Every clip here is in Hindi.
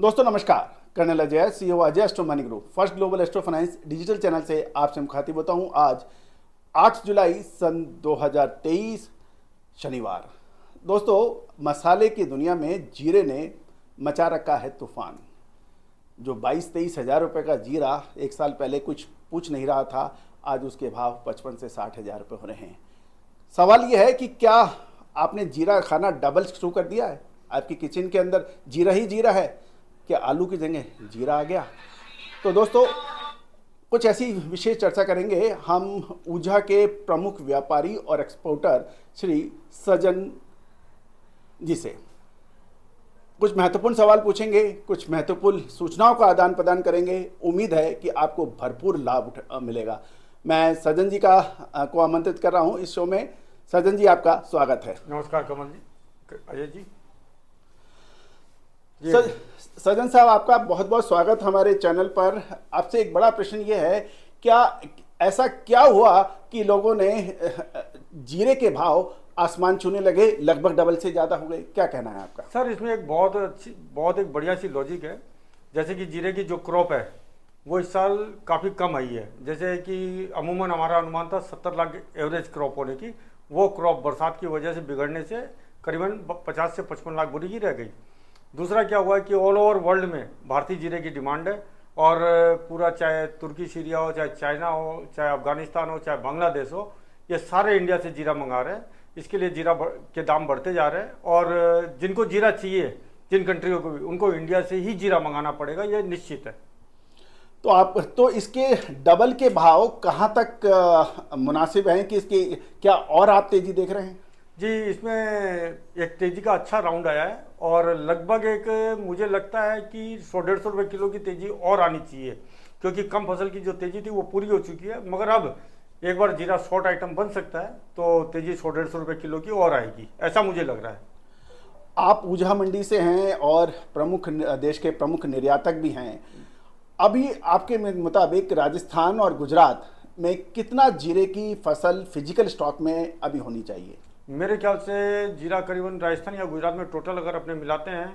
दोस्तों नमस्कार। Colonel Ajay, CEO Ajay Astro Money Group, first global astro finance digital channel से आपसे मुखातिब होता हूं। आज 8 जुलाई सन 2023 शनिवार। दोस्तों, मसाले की दुनिया में जीरे ने मचा रखा है तूफान। जो 22-23 हज़ार रुपये का जीरा एक साल पहले कुछ पूछ नहीं रहा था, आज उसके भाव 55 से 60 हज़ार रुपये हो रहे हैं। सवाल यह है कि क्या आपने जीरा खाना डबल शुरू कर दिया है? आपकी किचन के अंदर जीरा ही जीरा है, क्या आलू की जगह जीरा आ गया? तो दोस्तों, कुछ ऐसी विशेष चर्चा करेंगे हम ऊर्जा के प्रमुख व्यापारी और एक्सपोर्टर श्री सजन जी से। कुछ महत्वपूर्ण सवाल पूछेंगे, कुछ महत्वपूर्ण सूचनाओं का आदान प्रदान करेंगे। उम्मीद है कि आपको भरपूर लाभ मिलेगा। मैं सजन जी को आमंत्रित कर रहा हूं इस शो में। सजन जी, आपका स्वागत है। नमस्कार कमल जी, अजय जी। सजन साहब, आपका बहुत बहुत स्वागत हमारे चैनल पर। आपसे एक बड़ा प्रश्न ये है, क्या ऐसा क्या हुआ कि लोगों ने जीरे के भाव आसमान छूने लगे, लगभग डबल से ज़्यादा हो गए? क्या कहना है आपका? सर, इसमें एक बहुत एक बढ़िया सी लॉजिक है। जैसे कि जीरे की जो क्रॉप है वो इस साल काफ़ी कम आई है। जैसे कि अमूमन हमारा अनुमान था 70 लाख एवरेज क्रॉप होने की, वो क्रॉप बरसात की वजह से बिगड़ने से करीबन 50 से 55 लाख बोरी की रह गई। दूसरा क्या हुआ कि ऑल ओवर वर्ल्ड में भारतीय जीरे की डिमांड है, और पूरा चाहे तुर्की सीरिया हो, चाहे चाइना हो, चाहे अफगानिस्तान हो, चाहे बांग्लादेश हो, ये सारे इंडिया से जीरा मंगा रहे हैं। इसके लिए जीरा के दाम बढ़ते जा रहे हैं, और जिनको जीरा चाहिए, जिन कंट्रियों को भी, उनको इंडिया से ही जीरा मंगाना पड़ेगा, ये निश्चित है। तो इसके डबल के भाव कहाँ तक मुनासिब हैं कि इसके क्या और आप तेजी देख रहे हैं? जी, इसमें एक तेजी का अच्छा राउंड आया है, और लगभग एक मुझे लगता है कि 100-150 रुपये किलो की तेजी और आनी चाहिए, क्योंकि कम फसल की जो तेजी थी वो पूरी हो चुकी है। मगर अब एक बार जीरा शॉर्ट आइटम बन सकता है तो तेजी 100-150 रुपये किलो की और आएगी, ऐसा मुझे लग रहा है। आप ऊझा मंडी से हैं और देश के प्रमुख निर्यातक भी हैं। अभी आपके मुताबिक राजस्थान और गुजरात में कितना जीरे की फसल फिजिकल स्टॉक में अभी होनी चाहिए? मेरे ख्याल से जीरा करीबन राजस्थान या गुजरात में टोटल अगर अपने मिलाते हैं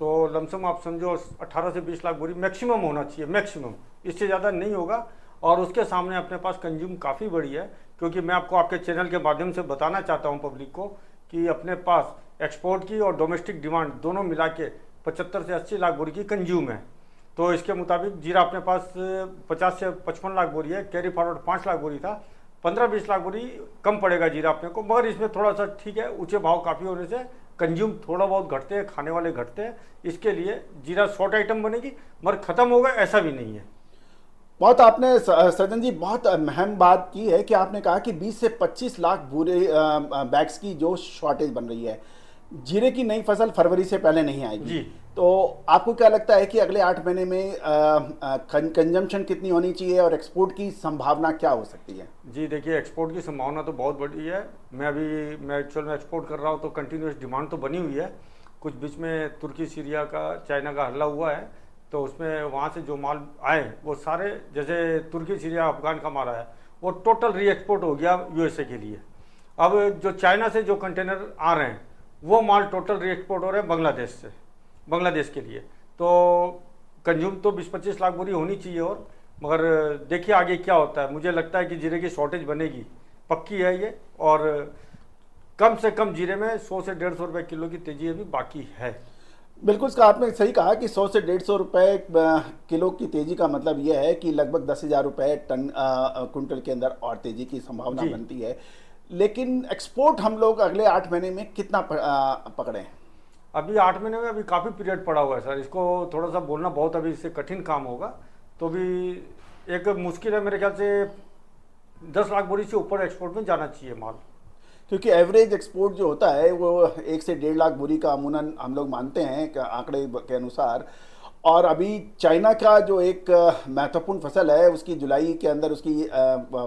तो लमसम आप समझो 18 से 20 लाख बोरी मैक्सिमम होना चाहिए, मैक्सिमम, इससे ज़्यादा नहीं होगा। और उसके सामने अपने पास कंज्यूम काफ़ी बड़ी है, क्योंकि मैं आपको आपके चैनल के माध्यम से बताना चाहता हूं पब्लिक को कि अपने पास एक्सपोर्ट की और डोमेस्टिक डिमांड दोनों मिला के 75 से 80 लाख बोरी की कंज्यूम है। तो इसके मुताबिक जीरा अपने पास 50 से 55 लाख बोरी है, कैरी फॉरवर्ड 5 लाख बोरी था, 15-20 लाख बोरी कम पड़ेगा जीरा अपने को। मगर इसमें थोड़ा सा ठीक है, ऊंचे भाव काफ़ी होने से कंज्यूम थोड़ा बहुत घटते हैं, खाने वाले घटते हैं। इसके लिए जीरा शॉर्ट आइटम बनेगी, मगर ख़त्म होगा ऐसा भी नहीं है। बहुत आपने सजन जी बहुत अहम बात की है कि आपने कहा कि 20 से 25 लाख बुरे बैग्स की जो शॉर्टेज बन रही है। जीरे की नई फसल फरवरी से पहले नहीं आएगी जी। तो आपको क्या लगता है कि अगले 8 महीने में कंजम्पशन कितनी होनी चाहिए और एक्सपोर्ट की संभावना क्या हो सकती है? जी देखिए, एक्सपोर्ट की संभावना तो बहुत बड़ी है। मैं एक्चुअल में एक्सपोर्ट कर रहा हूँ, तो कंटिन्यूस डिमांड तो बनी हुई है। कुछ बीच में तुर्की सीरिया का, चाइना का हल्ला हुआ है, तो उसमें वहाँ से जो माल आए वो सारे, जैसे तुर्की सीरिया अफगान का माल आया, वो टोटल री एक्सपोर्ट हो गया यूएसए के लिए। अब जो चाइना से जो कंटेनर आ रहे हैं वो माल टोटल री एक्सपोर्ट हो रहे हैं बांग्लादेश से, बांग्लादेश के लिए। तो कंज्यूम तो 20-25 लाख बोरी होनी चाहिए, और मगर देखिए आगे क्या होता है। मुझे लगता है कि जीरे की शॉर्टेज बनेगी, पक्की है ये, और कम से कम जीरे में 100 से 150 रुपये किलो की तेजी अभी बाकी है। बिल्कुल, इसका आपने सही कहा कि 100 से 150 रुपये किलो की तेजी का मतलब यह है कि लगभग 10,000 रुपये टन कुंटल के अंदर और तेजी की संभावना बनती है। लेकिन एक्सपोर्ट हम लोग अगले 8 महीने में कितना पकड़े हैं? अभी 8 महीने में अभी काफ़ी पीरियड पड़ा हुआ है सर। इसको थोड़ा सा बोलना बहुत अभी इससे कठिन काम होगा। तो भी एक मुश्किल है, मेरे ख्याल से 10 लाख बोरी से ऊपर एक्सपोर्ट में जाना चाहिए माल, क्योंकि एवरेज एक्सपोर्ट जो होता है वो 1 से 1.5 लाख बोरी का अमूमन हम लोग मानते हैं आंकड़े के अनुसार। और अभी चाइना का जो एक महत्वपूर्ण फसल है, उसकी जुलाई के अंदर उसकी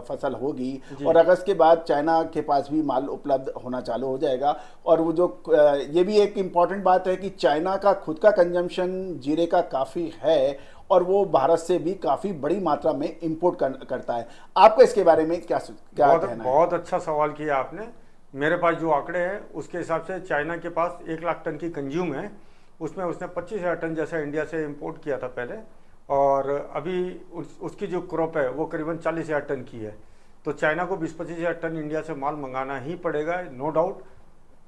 फसल होगी, और अगस्त के बाद चाइना के पास भी माल उपलब्ध होना चालू हो जाएगा। और वो जो ये भी एक इम्पॉर्टेंट बात है कि चाइना का खुद का कंजम्पशन जीरे का काफ़ी है, और वो भारत से भी काफ़ी बड़ी मात्रा में इंपोर्ट करता है। आपका इसके बारे में क्या कहना है? बहुत अच्छा सवाल किया आपने। मेरे पास जो आंकड़े हैं उसके हिसाब से चाइना के पास 1 लाख टन की कंज्यूम है, उसमें उसने 25,000 टन जैसा इंडिया से इंपोर्ट किया था पहले, और अभी उसकी जो क्रॉप है वो करीबन 40,000 टन की है। तो चाइना को 20-25,000 टन इंडिया से माल मंगाना ही पड़ेगा, नो डाउट।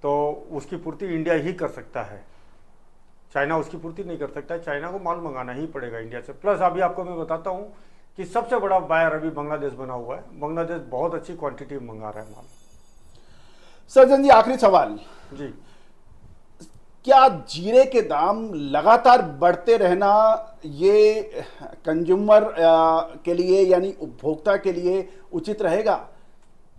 तो उसकी पूर्ति इंडिया ही कर सकता है, चाइना उसकी पूर्ति नहीं कर सकता है। चाइना को माल मंगाना ही पड़ेगा इंडिया से। प्लस अभी आपको मैं बताता हूँ कि सबसे बड़ा बायर अभी बांग्लादेश बना हुआ है। बांग्लादेश बहुत अच्छी क्वांटिटी में मंगा रहा है माल। सज्जन जी, आखिरी सवाल जी, क्या जीरे के दाम लगातार बढ़ते रहना ये कंज्यूमर के लिए यानी उपभोक्ता के लिए उचित रहेगा?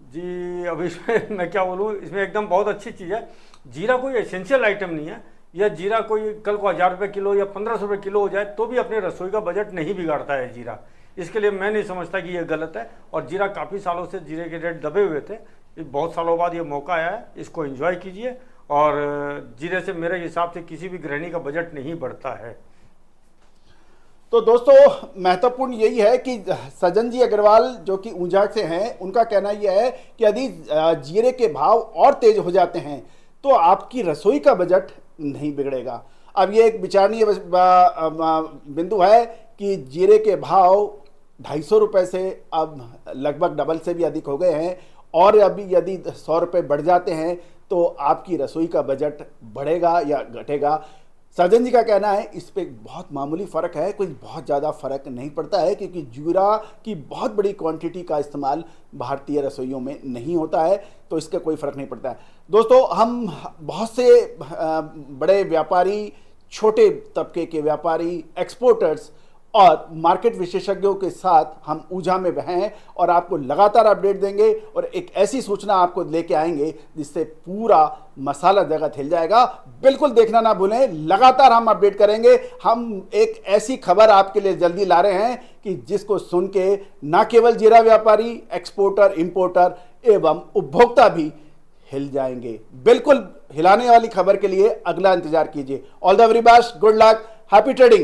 जी अब इसमें मैं क्या बोलूँ, इसमें एकदम बहुत अच्छी चीज़ है। जीरा कोई एसेंशियल आइटम नहीं है, या जीरा कोई कल को 1,000 रुपये किलो या 1,500 रुपये किलो हो जाए तो भी अपने रसोई का बजट नहीं बिगाड़ता है जीरा। इसके लिए मैं नहीं समझता कि ये गलत है। और जीरा काफ़ी सालों से जीरे के रेट दबे हुए थे, बहुत सालों बाद ये मौका आया है, इसको एंजॉय कीजिए। और जीरे से मेरे हिसाब से किसी भी गृहिणी का बजट नहीं बढ़ता है। तो दोस्तों, महत्वपूर्ण यही है कि सज्जन जी अग्रवाल जो कि ऊंझा से हैं, उनका कहना यह है कि यदि जीरे के भाव और तेज हो जाते हैं तो आपकी रसोई का बजट नहीं बिगड़ेगा। अब ये एक विचारणीय बिंदु है कि जीरे के भाव 250 रुपये से अब लगभग डबल से भी अधिक हो गए हैं, और अभी यदि 100 रुपये बढ़ जाते हैं तो आपकी रसोई का बजट बढ़ेगा या घटेगा। सज्जन जी का कहना है इस पे बहुत मामूली फ़र्क है, कोई बहुत ज़्यादा फ़र्क नहीं पड़ता है, क्योंकि जीरा की बहुत बड़ी क्वांटिटी का इस्तेमाल भारतीय रसोइयों में नहीं होता है, तो इसका कोई फ़र्क नहीं पड़ता है। दोस्तों, हम बहुत से बड़े व्यापारी, छोटे तबके के व्यापारी, एक्सपोर्टर्स और मार्केट विशेषज्ञों के साथ हम ऊंझा में हैं और आपको लगातार अपडेट देंगे और एक ऐसी सूचना आपको लेके आएंगे जिससे पूरा मसाला जगत हिल जाएगा। बिल्कुल देखना ना भूलें, लगातार हम अपडेट करेंगे। हम एक ऐसी खबर आपके लिए जल्दी ला रहे हैं कि जिसको सुन के ना केवल जीरा व्यापारी, एक्सपोर्टर, इंपोर्टर एवं उपभोक्ता भी हिल जाएंगे। बिल्कुल हिलाने वाली खबर के लिए अगला इंतजार कीजिए। All the very best, good luck, happy trading.